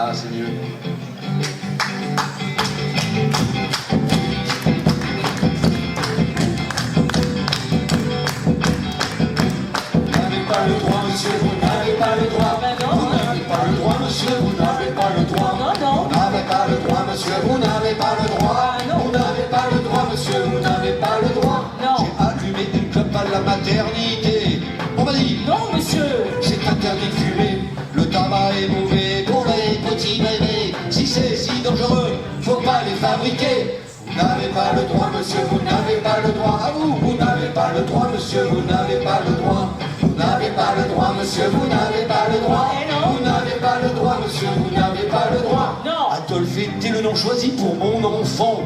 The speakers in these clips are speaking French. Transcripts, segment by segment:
Ah, c'est mieux. Le droit, monsieur, vous n'avez pas le droit. Ben non. Vous n'avez pas le droit, monsieur, vous n'avez pas le droit. Non, non. Vous n'avez pas le droit, monsieur, vous n'avez pas le droit. Ah, non. Vous n'avez pas le droit, monsieur, vous n'avez pas le droit. Non. J'ai allumé une clope à la maternité. On m'a dit, Non, monsieur. c'est interdit de fumer. Le tabac est mauvais pour les petits bébés. Si c'est si dangereux, faut pas les fabriquer. Vous n'avez pas le droit, monsieur, vous n'avez pas le droit. À vous, vous n'avez pas le droit, monsieur, vous n'avez pas le droit. Vous n'avez pas le droit, monsieur, vous n'avez pas le droit. Eh non. Vous n'avez pas le droit, monsieur, vous n'avez pas le droit. Non. Adolphe était le nom choisi pour mon enfant.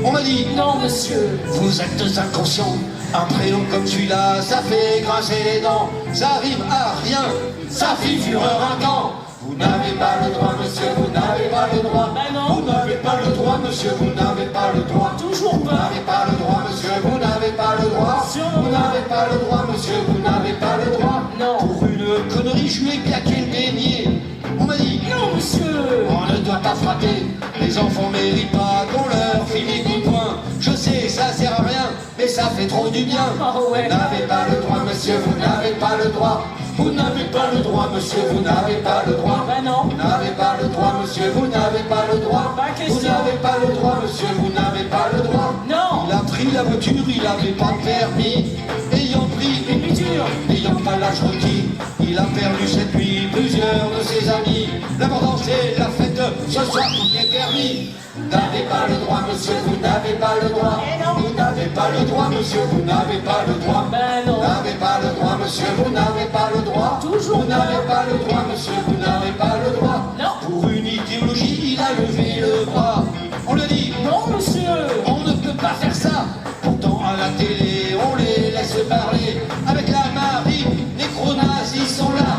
On m'a dit, Non, monsieur. vous êtes inconscients. Un prénom comme celui-là, ça fait grincer les dents. Ça rime à rien, ça fait fureur un temps. Vous n'avez pas le droit, monsieur, vous n'avez pas le droit. Ben non. Vous n'avez pas le droit, monsieur, vous n'avez pas le droit. Toujours Vous pas. n'avez pas le droit, monsieur, vous n'avez pas le droit. Sûrement Vous pas. n'avez pas le droit, monsieur, vous n'avez pas le droit. Non. Pour une connerie, je lui ai claqué le beignet. On m'a dit, Non, monsieur. on ne doit pas frapper. Les enfants méritent pas qu'on leur file des coups de poing. Je sais, ça sert à rien, mais ça fait trop du bien. Oh ouais. Vous n'avez pas le droit, monsieur, vous n'avez pas le droit. Vous n'avez pas le droit, monsieur, vous n'avez pas le droit. Ben non. Vous n'avez pas le droit, monsieur, vous n'avez pas le droit. Pas question. Vous n'avez pas le droit, monsieur, vous n'avez pas le droit. Non. Il a pris la voiture, il n'avait pas de permis. Ayant pris Une piqûre. n'ayant pas l'âge requis, il a perdu cette nuit plusieurs de ses amis. L'important c'est la fête, ce soir tout est permis. Vous n'avez pas le droit, monsieur, vous n'avez pas le droit. Eh non. Vous n'avez pas le droit, monsieur, vous n'avez pas le droit. Ben non. Vous n'avez pas le droit, monsieur, vous n'avez pas le droit. Toujours Vous n'avez pas le droit, monsieur, vous n'avez pas le droit. Non. Pour une idéologie, il a levé le bras. On le dit, Non, monsieur. on ne peut pas faire ça. Pourtant à la télé, on les laisse parler. Avec la marine, les gros-nazis sont là.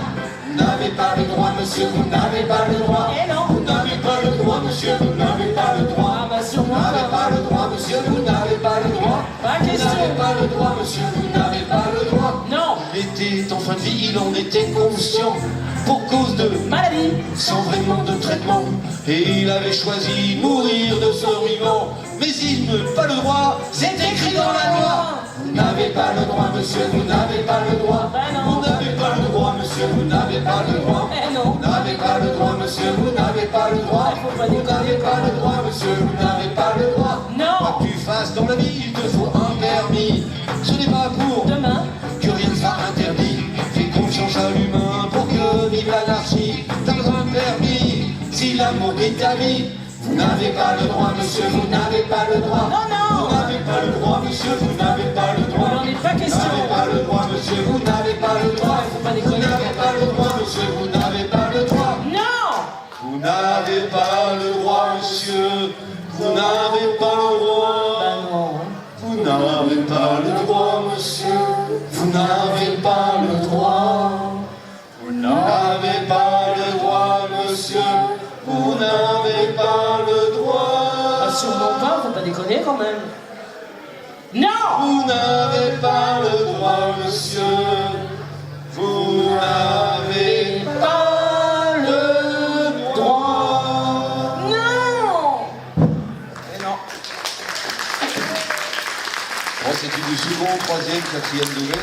Vous n'avez pas le droit, monsieur, vous n'avez pas le droit. Eh non. Vous n'avez pas le droit, monsieur, vous n'avez pas le droit. Ah, bah Vous sûrement n'avez pas. pas le droit, monsieur, vous n'avez pas le droit. Pas Vous question. n'avez pas le droit, monsieur, vous n'avez pas le droit. Non. Il était en fin de vie, il en était conscient. Pour cause de Maladie. sans vraiment de traitement. Et il avait choisi de mourir de son vivant. Mais il n'a pas le droit, c'est écrit dans la loi. Vous n'avez pas le droit, monsieur, vous n'avez pas le droit. Ben non. Vous n'avez pas le droit, monsieur, vous n'avez pas le droit. Eh non. Vous n'avez pas le droit, monsieur, vous n'avez pas le droit. Faut pas Vous déconner. n'avez pas le droit, monsieur, vous n'avez pas le droit. Non. Quoi que tu fasses dans la vie, il te faut un permis. Ce n'est pas pour Demain. que rien ne sera interdit. Fais confiance à l'humain pour que vive l'anarchie. T'as besoin de permis si l'amour est ta vie. Vous n'avez pas le droit, monsieur, vous n'avez pas le droit. Non, non. Vous n'avez pas le droit, monsieur, vous n'avez pas le droit. Il n'en est pas Vous question. n'avez pas le droit, monsieur, vous n'avez pas le droit. Faut pas Vous déconner. n'avez pas le droit, monsieur, vous n'avez pas le droit. Non. Vous n'avez pas le droit, monsieur. Vous n'avez pas le droit. Ben non. Vous n'avez pas le droit, monsieur. Vous n'avez pas le droit. Vous n'avez pas le droit, monsieur. Vous n'avez pas le droit. Ah, sûrement pas, faut pas déconner quand même. Non. Vous n'avez pas le droit, monsieur. Vous n'avez pas le droit. Non. Eh non. Bon, c'était du second, troisième, quatrième degré.